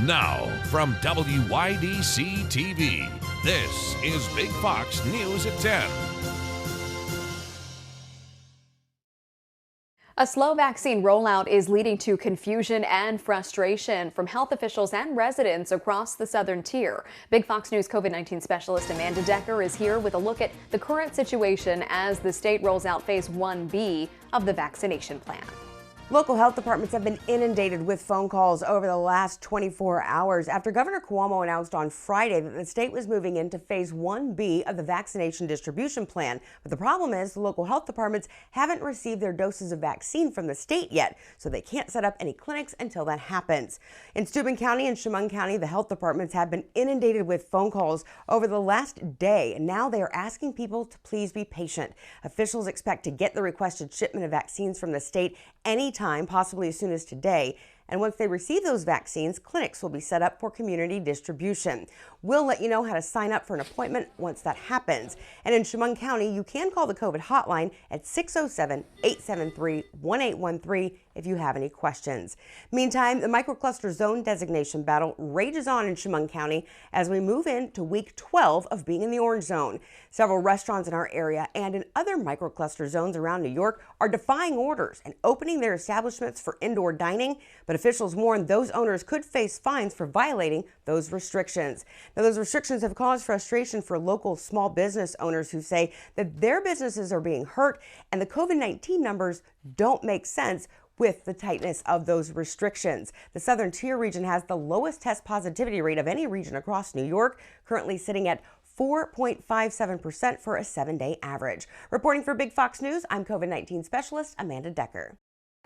Now, from WYDC TV, this is Big Fox News at 10. A slow vaccine rollout is leading to confusion and frustration from health officials and residents across the southern tier. Big Fox News COVID-19 specialist Amanda Decker is here with a look at the current situation as the state rolls out Phase 1B of the vaccination plan. Local health departments have been inundated with phone calls over the last 24 hours after Governor Cuomo announced on Friday that the state was moving into Phase 1B of the vaccination distribution plan. But the problem is the local health departments haven't received their doses of vaccine from the state yet, so they can't set up any clinics until that happens. In Steuben County and Chemung County, the health departments have been inundated with phone calls over the last day, and now they are asking people to please be patient. Officials expect to get the requested shipment of vaccines from the state anytime, possibly as soon as today. And once they receive those vaccines, clinics will be set up for community distribution. We'll let you know how to sign up for an appointment once that happens. And in Chemung County, you can call the COVID hotline at 607-873-1813 if you have any questions. Meantime, the microcluster zone designation battle rages on in Chemung County as we move into week 12 of being in the orange zone. Several restaurants in our area and in other microcluster zones around New York are defying orders and opening their establishments for indoor dining, but officials warn those owners could face fines for violating those restrictions. Now, those restrictions have caused frustration for local small business owners who say that their businesses are being hurt and the COVID-19 numbers don't make sense with the tightness of those restrictions. The Southern Tier region has the lowest test positivity rate of any region across New York, currently sitting at 4.57% for a 7-day average. Reporting for Big Fox News, I'm COVID-19 specialist Amanda Decker.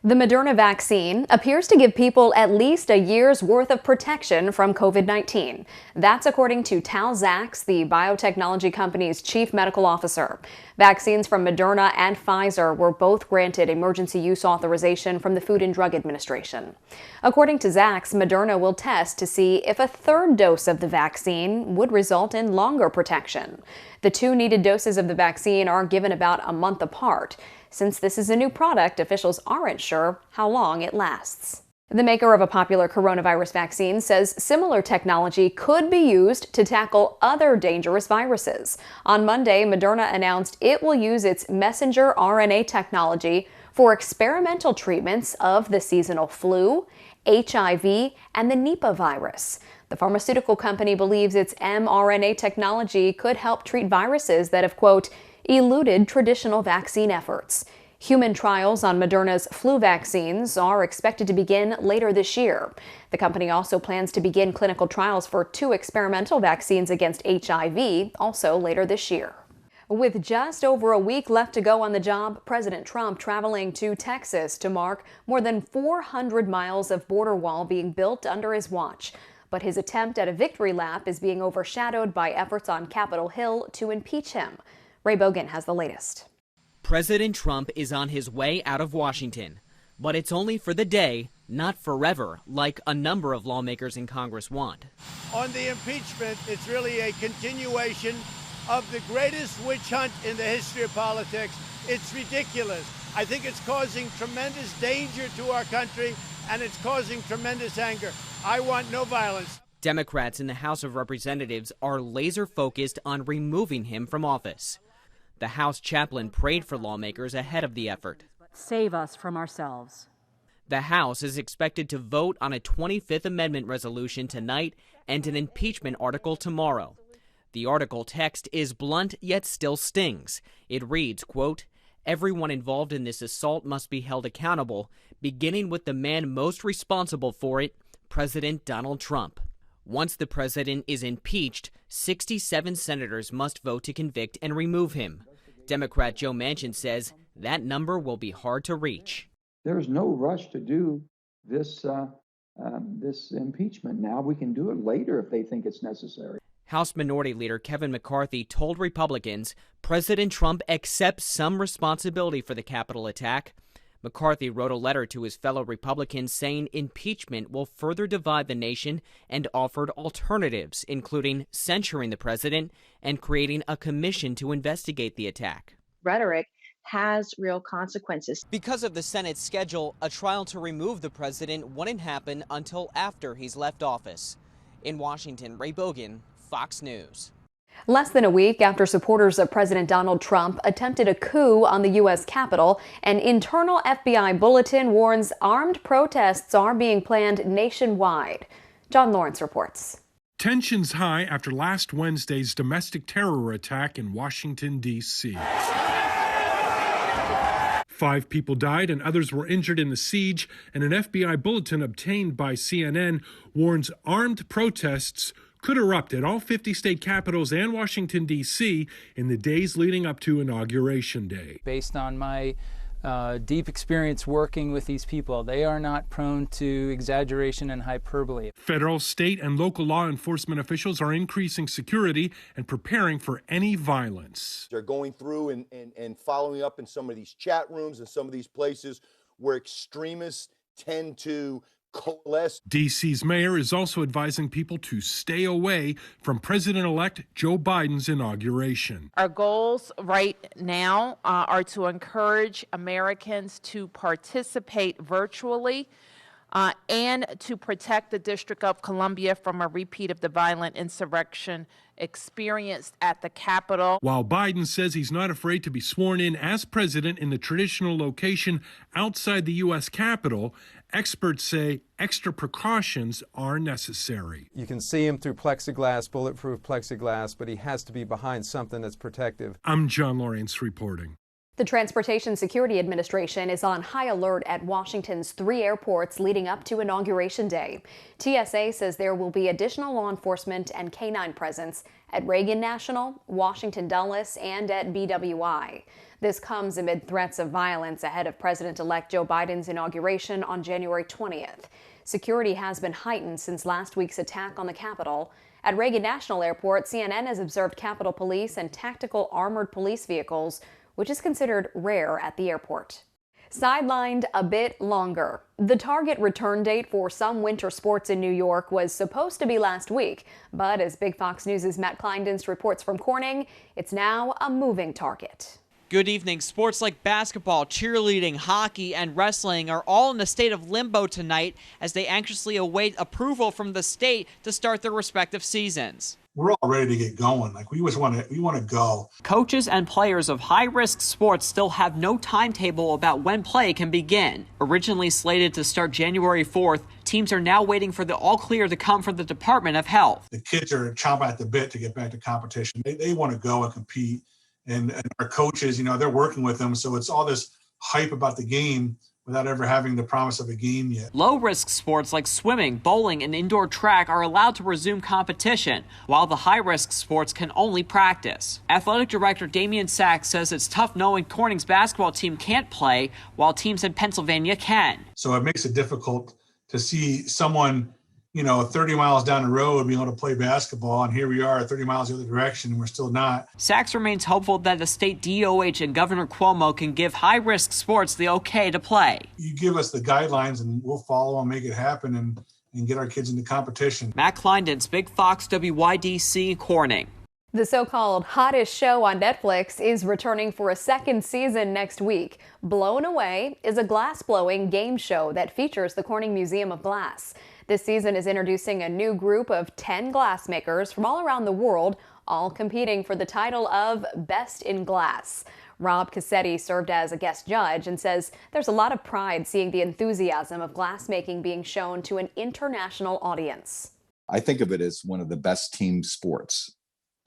The Moderna vaccine appears to give people at least a year's worth of protection from COVID-19. That's according to Tal Zaks, the biotechnology company's chief medical officer. Vaccines from Moderna and Pfizer were both granted emergency use authorization from the Food and Drug Administration. According to Zaks, Moderna will test to see if a third dose of the vaccine would result in longer protection. The 2 needed doses of the vaccine are given about a month apart. Since this is a new product, officials aren't sure how long it lasts. The maker of a popular coronavirus vaccine says similar technology could be used to tackle other dangerous viruses. On Monday, Moderna announced it will use its messenger RNA technology for experimental treatments of the seasonal flu, HIV, and the Nipah virus. The pharmaceutical company believes its mRNA technology could help treat viruses that have, quote, eluded traditional vaccine efforts. Human trials on Moderna's flu vaccines are expected to begin later this year. The company also plans to begin clinical trials for 2 experimental vaccines against HIV also later this year. With just over a week left to go on the job, President Trump traveling to Texas to mark more than 400 miles of border wall being built under his watch. But his attempt at a victory lap is being overshadowed by efforts on Capitol Hill to impeach him. Ray Bogan has the latest. President Trump is on his way out of Washington, but it's only for the day, not forever, like a number of lawmakers in Congress want. On the impeachment, it's really a continuation of the greatest witch hunt in the history of politics. It's ridiculous. I think it's causing tremendous danger to our country, and it's causing tremendous anger. I want no violence. Democrats in the House of Representatives are laser focused on removing him from office. The House chaplain prayed for lawmakers ahead of the effort. Save us from ourselves. The House is expected to vote on a 25th Amendment resolution tonight and an impeachment article tomorrow. The article text is blunt yet still stings. It reads, quote, everyone involved in this assault must be held accountable, beginning with the man most responsible for it, President Donald Trump. Once the president is impeached, 67 senators must vote to convict and remove him. Democrat Joe Manchin says that number will be hard to reach. There's no rush to do this impeachment now. We can do it later if they think it's necessary. House Minority Leader Kevin McCarthy told Republicans President Trump accepts some responsibility for the Capitol attack. McCarthy wrote a letter to his fellow Republicans saying impeachment will further divide the nation and offered alternatives, including censuring the president and creating a commission to investigate the attack. Rhetoric has real consequences. Because of the Senate's schedule, a trial to remove the president wouldn't happen until after he's left office. In Washington, Ray Bogan, Fox News. Less than a week after supporters of President Donald Trump attempted a coup on the U.S. Capitol, an internal FBI bulletin warns armed protests are being planned nationwide. John Lawrence reports. Tensions high after last Wednesday's domestic terror attack in Washington, D.C. 5 people died and others were injured in the siege, and an FBI bulletin obtained by CNN warns armed protests could erupt at all 50 state capitals and Washington, D.C. in the days leading up to Inauguration Day. Based on my deep experience working with these people, they are not prone to exaggeration and hyperbole. Federal, state, and local law enforcement officials are increasing security and preparing for any violence. They're going through and following up in some of these chat rooms and some of these places where extremists tend to coalesce. D.C.'s mayor is also advising people to stay away from President-elect Joe Biden's inauguration. Our goals right now are to encourage Americans to participate virtually and to protect the District of Columbia from a repeat of the violent insurrection experienced at the Capitol. While Biden says he's not afraid to be sworn in as president in the traditional location outside the U.S. Capitol, experts say extra precautions are necessary. You can see him through plexiglass, bulletproof plexiglass, but he has to be behind something that's protective. I'm John Lawrence reporting. The Transportation Security Administration is on high alert at Washington's 3 airports leading up to Inauguration Day. TSA says there will be additional law enforcement and canine presence at Reagan National, Washington Dulles, and at BWI. This comes amid threats of violence ahead of President-elect Joe Biden's inauguration on January 20th. Security has been heightened since last week's attack on the Capitol. At Reagan National Airport, CNN has observed Capitol Police and tactical armored police vehicles, which is considered rare at the airport. Sidelined a bit longer. The target return date for some winter sports in New York was supposed to be last week, but as Big Fox News' Matt Kleindens reports from Corning, it's now a moving target. Good evening. Sports like basketball, cheerleading, hockey, and wrestling are all in a state of limbo tonight as they anxiously await approval from the state to start their respective seasons. We're all ready to get going. We want to go. Coaches and players of high-risk sports still have no timetable about when play can begin. Originally slated to start January 4th, teams are now waiting for the all-clear to come from the Department of Health. The kids are chomping at the bit to get back to competition. They want to go and compete. And our coaches, they're working with them. So it's all this hype about the game without ever having the promise of a game yet. Low-risk sports like swimming, bowling, and indoor track are allowed to resume competition, while the high-risk sports can only practice. Athletic Director Damian Sachs says it's tough knowing Corning's basketball team can't play, while teams in Pennsylvania can. So it makes it difficult to see someone 30 miles down the road being able to play basketball, and here we are 30 miles the other direction, and we're still not. Sachs remains hopeful that the state DOH and Governor Cuomo can give high-risk sports the okay to play. You give us the guidelines, and we'll follow and make it happen and get our kids into competition. Matt Kleindens, Big Fox WYDC, Corning. The so-called hottest show on Netflix is returning for a second season next week. Blown Away is a glass-blowing game show that features the Corning Museum of Glass. This season is introducing a new group of 10 glassmakers from all around the world, all competing for the title of Best in Glass. Rob Cassetti served as a guest judge and says there's a lot of pride seeing the enthusiasm of glassmaking being shown to an international audience. I think of it as one of the best team sports.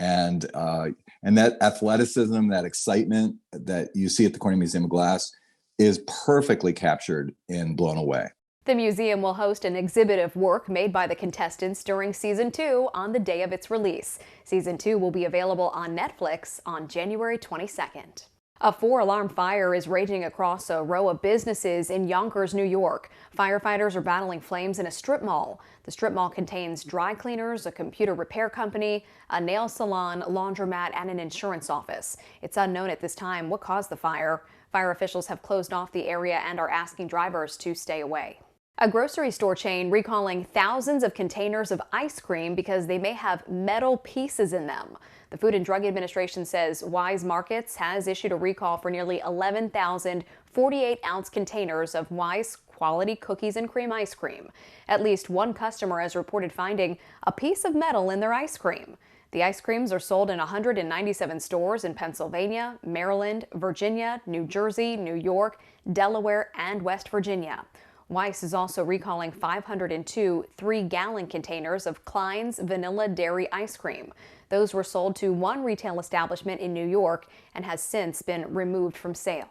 And that athleticism, that excitement that you see at the Corning Museum of Glass is perfectly captured in Blown Away. The museum will host an exhibit of work made by the contestants during Season 2 on the day of its release. Season 2 will be available on Netflix on January 22nd. A 4-alarm fire is raging across a row of businesses in Yonkers, New York. Firefighters are battling flames in a strip mall. The strip mall contains dry cleaners, a computer repair company, a nail salon, laundromat, and an insurance office. It's unknown at this time what caused the fire. Fire officials have closed off the area and are asking drivers to stay away. A grocery store chain recalling thousands of containers of ice cream because they may have metal pieces in them. The Food and Drug Administration says Wise Markets has issued a recall for nearly 11,000 48-ounce containers of Wise quality cookies and cream ice cream. At least one customer has reported finding a piece of metal in their ice cream. The ice creams are sold in 197 stores in Pennsylvania, Maryland, Virginia, New Jersey, New York, Delaware, and West Virginia. Weiss is also recalling 502 3-gallon containers of Klein's vanilla dairy ice cream. Those were sold to one retail establishment in New York and has since been removed from sale.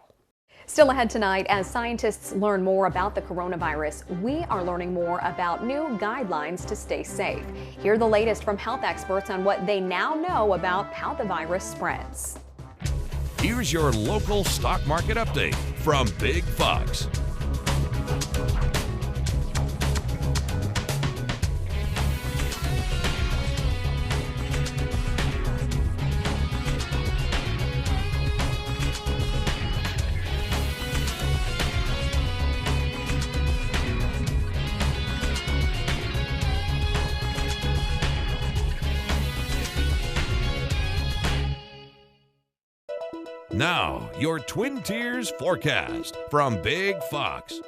Still ahead tonight, as scientists learn more about the coronavirus, we are learning more about new guidelines to stay safe. Hear the latest from health experts on what they now know about how the virus spreads. Here's your local stock market update from Big Fox. Now, your Twin Tiers forecast from Big Fox.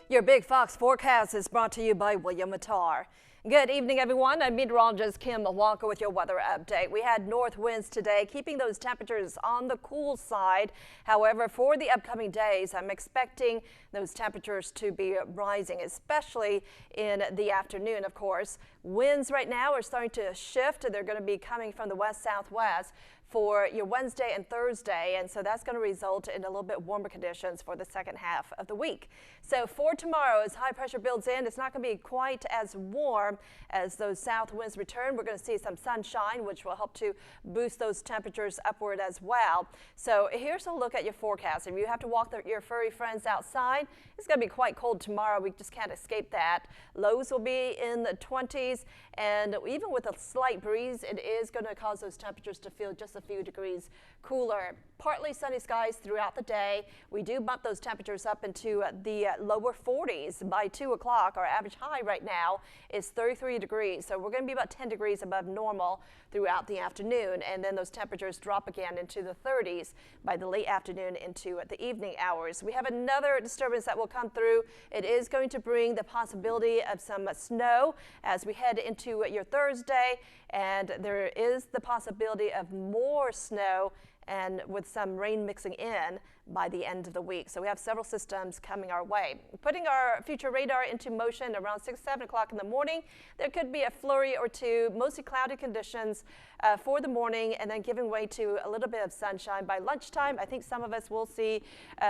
Your Big Fox forecast is brought to you by William Mattar. Good evening, everyone. I'm meteorologist Kim Walker with your weather update. We had north winds today, keeping those temperatures on the cool side. However, for the upcoming days, I'm expecting those temperatures to be rising, especially in the afternoon, of course. Winds right now are starting to shift. They're going to be coming from the west-southwest for your Wednesday and Thursday, and so that's going to result in a little bit warmer conditions for the second half of the week. So for tomorrow, as high pressure builds in, it's not going to be quite as warm as those south winds return. We're going to see some sunshine, which will help to boost those temperatures upward as well. So here's a look at your forecast. If you have to walk your furry friends outside, it's going to be quite cold tomorrow. We just can't escape that. Lows will be in the 20s, and even with a slight breeze, it is going to cause those temperatures to feel just a few degrees cooler. Partly sunny skies throughout the day. We do bump those temperatures up into the lower 40s by 2 o'clock. Our average high right now is 33 degrees, so we're going to be about 10 degrees above normal throughout the afternoon, and then those temperatures drop again into the 30s by the late afternoon into the evening hours. We have another disturbance that will come through. It is going to bring the possibility of some snow as we head into your Thursday, and there is the possibility of more snow and with some rain mixing in by the end of the week. So we have several systems coming our way. Putting our future radar into motion around 6, 7 o'clock in the morning, there could be a flurry or two, mostly cloudy conditions for the morning, and then giving way to a little bit of sunshine. By lunchtime, I think some of us will see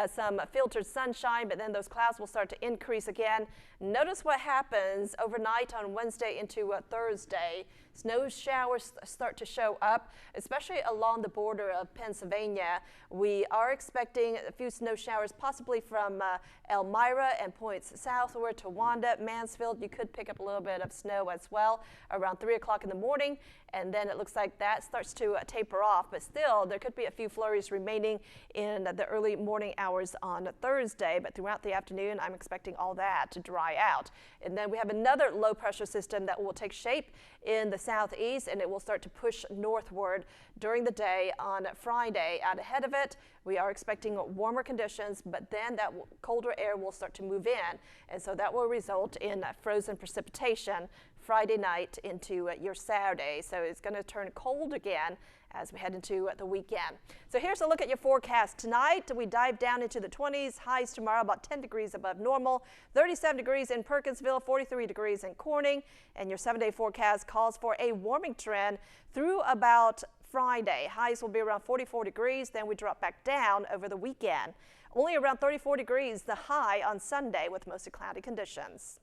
some filtered sunshine, but then those clouds will start to increase again. Notice what happens overnight on Wednesday into Thursday. Snow showers start to show up, especially along the border of Pennsylvania. We are expecting a few snow showers, possibly from Elmira and points southward to Wanda, Mansfield. You could pick up a little bit of snow as well around 3 o'clock in the morning, and then it looks like that starts to taper off. But still, there could be a few flurries remaining in the early morning hours on Thursday. But throughout the afternoon, I'm expecting all that to dry out. And then we have another low pressure system that will take shape in the southeast, and it will start to push northward during the day on Friday. Out ahead of it, we are expecting warmer conditions, but then that colder air will start to move in, and so that will result in frozen precipitation Friday night into your Saturday. So it's going to turn cold again as we head into the weekend. So here's a look at your forecast tonight. We dive down into the 20s, highs tomorrow about 10 degrees above normal, 37 degrees in Perkinsville, 43 degrees in Corning, and your 7-day forecast calls for a warming trend through about Friday. Highs will be around 44 degrees, then we drop back down over the weekend. Only around 34 degrees the high on Sunday with mostly cloudy conditions.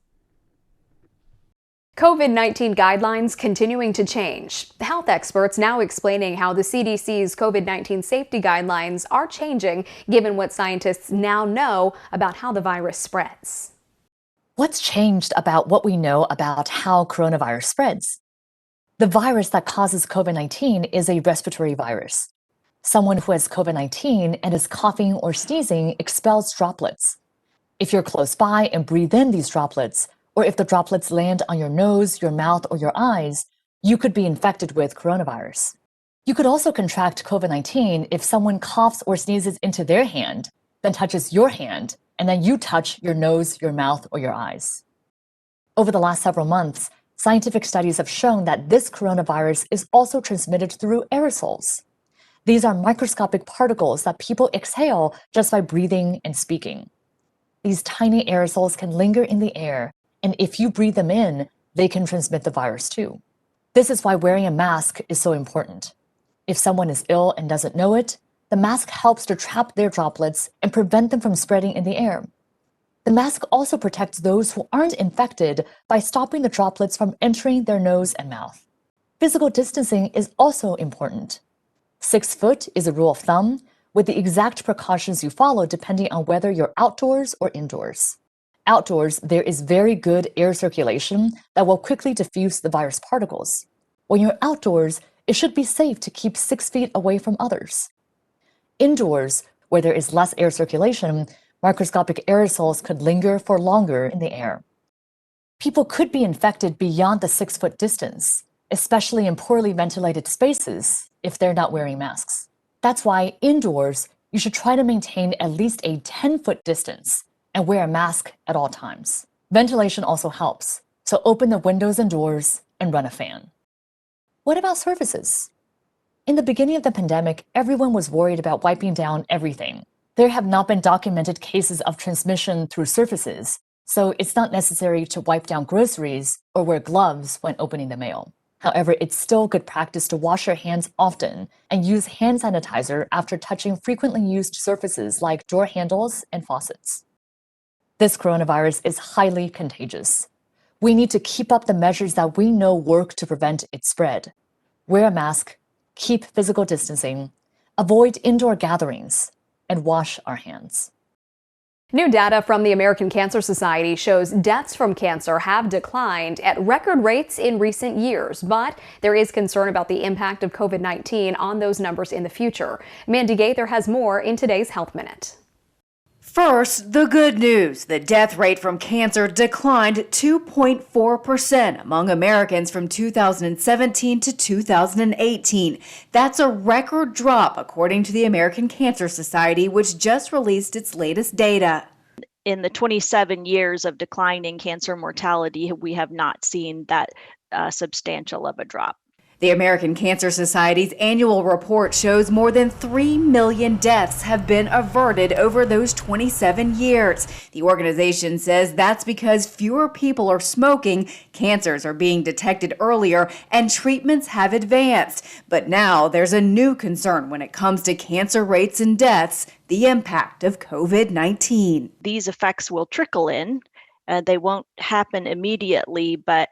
COVID-19 guidelines continuing to change. Health experts now explaining how the CDC's COVID-19 safety guidelines are changing given what scientists now know about how the virus spreads. What's changed about what we know about how coronavirus spreads? The virus that causes COVID-19 is a respiratory virus. Someone who has COVID-19 and is coughing or sneezing expels droplets. If you're close by and breathe in these droplets, or if the droplets land on your nose, your mouth, or your eyes, you could be infected with coronavirus. You could also contract COVID-19 if someone coughs or sneezes into their hand, then touches your hand, and then you touch your nose, your mouth, or your eyes. Over the last several months, scientific studies have shown that this coronavirus is also transmitted through aerosols. These are microscopic particles that people exhale just by breathing and speaking. These tiny aerosols can linger in the air, and if you breathe them in, they can transmit the virus too. This is why wearing a mask is so important. If someone is ill and doesn't know it, the mask helps to trap their droplets and prevent them from spreading in the air. The mask also protects those who aren't infected by stopping the droplets from entering their nose and mouth. Physical distancing is also important. 6 foot is a rule of thumb, with the exact precautions you follow depending on whether you're outdoors or indoors. Outdoors, there is very good air circulation that will quickly diffuse the virus particles. When you're outdoors, it should be safe to keep 6 feet away from others. Indoors, where there is less air circulation, microscopic aerosols could linger for longer in the air. People could be infected beyond the 6 foot distance, especially in poorly ventilated spaces if they're not wearing masks. That's why indoors, you should try to maintain at least a 10-foot distance and wear a mask at all times. Ventilation also helps, so open the windows and doors and run a fan. What about surfaces? In the beginning of the pandemic, everyone was worried about wiping down everything. There have not been documented cases of transmission through surfaces, so it's not necessary to wipe down groceries or wear gloves when opening the mail. However, it's still good practice to wash your hands often and use hand sanitizer after touching frequently used surfaces like door handles and faucets. This coronavirus is highly contagious. We need to keep up the measures that we know work to prevent its spread. Wear a mask, keep physical distancing, avoid indoor gatherings, and wash our hands. New data from the American Cancer Society shows deaths from cancer have declined at record rates in recent years, but there is concern about the impact of COVID-19 on those numbers in the future. Mandy Gaither has more in today's Health Minute. First, the good news. The death rate from cancer declined 2.4% among Americans from 2017 to 2018. That's a record drop, according to the American Cancer Society, which just released its latest data. In the 27 years of declining cancer mortality, we have not seen that substantial of a drop. The American Cancer Society's annual report shows more than 3 million deaths have been averted over those 27 years. The organization says that's because fewer people are smoking, cancers are being detected earlier, and treatments have advanced. But now there's a new concern when it comes to cancer rates and deaths, the impact of COVID-19. These effects will trickle in. They won't happen immediately, but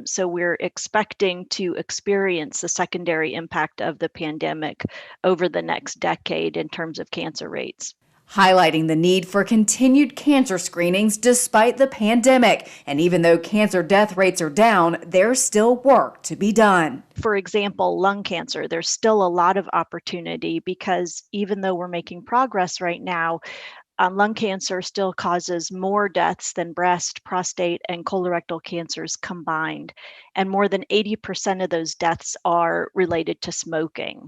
so we're expecting to experience the secondary impact of the pandemic over the next decade in terms of cancer rates. Highlighting the need for continued cancer screenings despite the pandemic. And even though cancer death rates are down, there's still work to be done. For example, lung cancer, there's still a lot of opportunity because even though we're making progress right now, lung cancer still causes more deaths than breast, prostate, and colorectal cancers combined. And more than 80% of those deaths are related to smoking.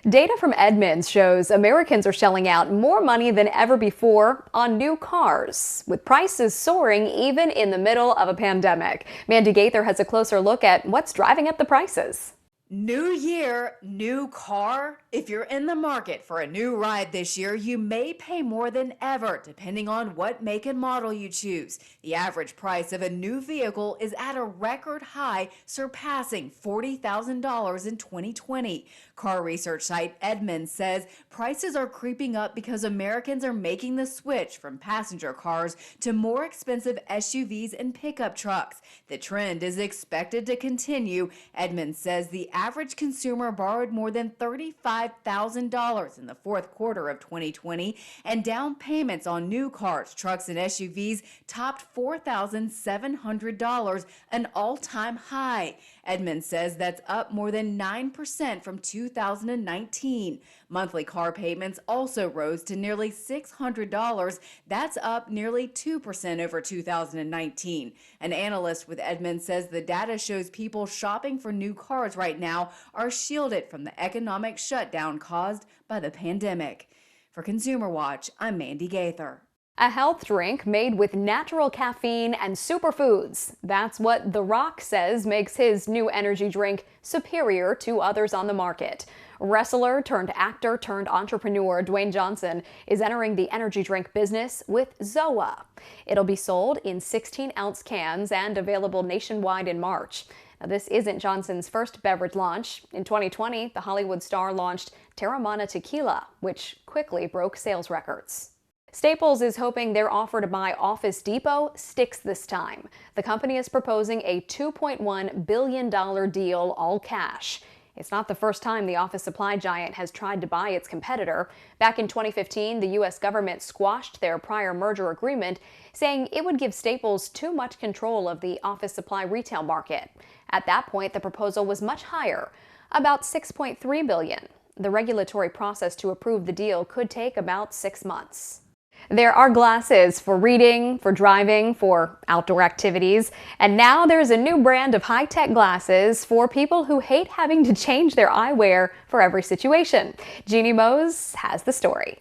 Data from Edmunds shows Americans are shelling out more money than ever before on new cars, with prices soaring even in the middle of a pandemic. Mandy Gaither has a closer look at what's driving up the prices. New year, new car. If you're in the market for a new ride this year, you may pay more than ever, depending on what make and model you choose. The average price of a new vehicle is at a record high, surpassing $40,000 in 2020. Car research site Edmunds says prices are creeping up because Americans are making the switch from passenger cars to more expensive SUVs and pickup trucks. The trend is expected to continue. Edmunds says the average consumer borrowed more than $35,000 in the fourth quarter of 2020, and down payments on new cars, trucks, and SUVs topped $4,700, an all-time high. Edmunds says that's up more than 9% from 2019. Monthly car payments also rose to nearly $600. That's up nearly 2% over 2019. An analyst with Edmunds says the data shows people shopping for new cars right now are shielded from the economic shutdown caused by the pandemic. For Consumer Watch, I'm Mandy Gaither. A health drink made with natural caffeine and superfoods. That's what The Rock says makes his new energy drink superior to others on the market. Wrestler turned actor turned entrepreneur Dwayne Johnson is entering the energy drink business with ZOA. It'll be sold in 16-ounce cans and available nationwide in March. Now, this isn't Johnson's first beverage launch. In 2020, the Hollywood star launched Terramana Tequila, which quickly broke sales records. Staples is hoping their offer to buy Office Depot sticks this time. The company is proposing a $2.1 billion deal, all cash. It's not the first time the office supply giant has tried to buy its competitor. Back in 2015, the U.S. government squashed their prior merger agreement, saying it would give Staples too much control of the office supply retail market. At that point, the proposal was much higher, about $6.3 billion. The regulatory process to approve the deal could take about 6 months. There are glasses for reading, for driving, for outdoor activities, and now there's a new brand of high-tech glasses for people who hate having to change their eyewear for every situation. Jeannie Mose has the story.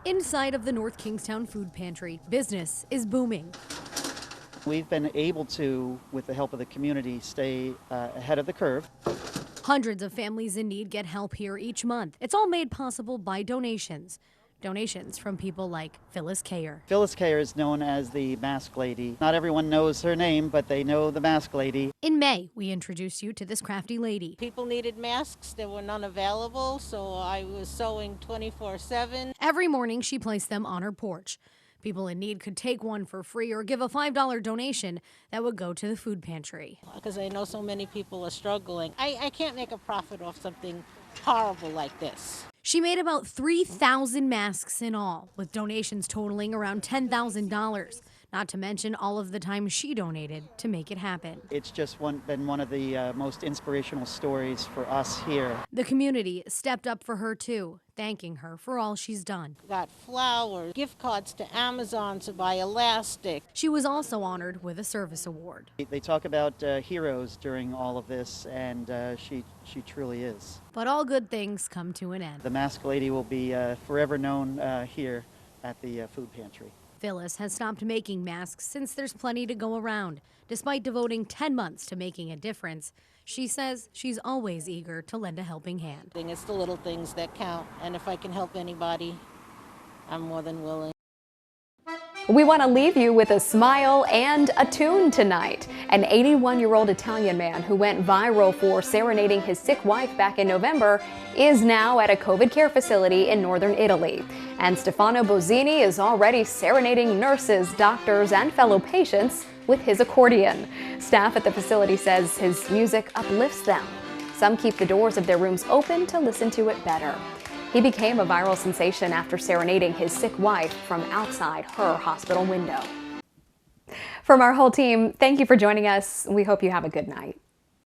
Inside of the North Kingstown Food Pantry, business is booming. We've been able to, with the help of the community, stay ahead of the curve. Hundreds of families in need get help here each month. It's all made possible by donations. Donations from people like Phyllis Kayer. Phyllis Kayer is known as the Mask Lady. Not everyone knows her name, but they know the Mask Lady. In May, we introduced you to this crafty lady. People needed masks. There were none available, so I was sewing 24/7. Every morning, she placed them on her porch. People in need could take one for free or give a $5 donation that would go to the food pantry. Because I know so many people are struggling. I can't make a profit off something horrible like this. She made about 3,000 masks in all, with donations totaling around $10,000, not to mention all of the time she donated to make it happen. It's just been one of the most inspirational stories for us here. The community stepped up for her too, thanking her for all she's done. Got flowers, gift cards to Amazon to buy elastic. She was also honored with a service award. They talk about heroes during all of this, and she truly is. But all good things come to an end. The Mask Lady will be forever known here at the food pantry. Phyllis has stopped making masks since there's plenty to go around. Despite devoting 10 months to making a difference, she says she's always eager to lend a helping hand. It's the little things that count, and if I can help anybody, I'm more than willing. We want to leave you with a smile and a tune tonight. An 81-year-old Italian man who went viral for serenading his sick wife back in November is now at a COVID care facility in northern Italy. And Stefano Bozzini is already serenading nurses, doctors, and fellow patients with his accordion. Staff at the facility says his music uplifts them. Some keep the doors of their rooms open to listen to it better. He became a viral sensation after serenading his sick wife from outside her hospital window. From our whole team, thank you for joining us. We hope you have a good night.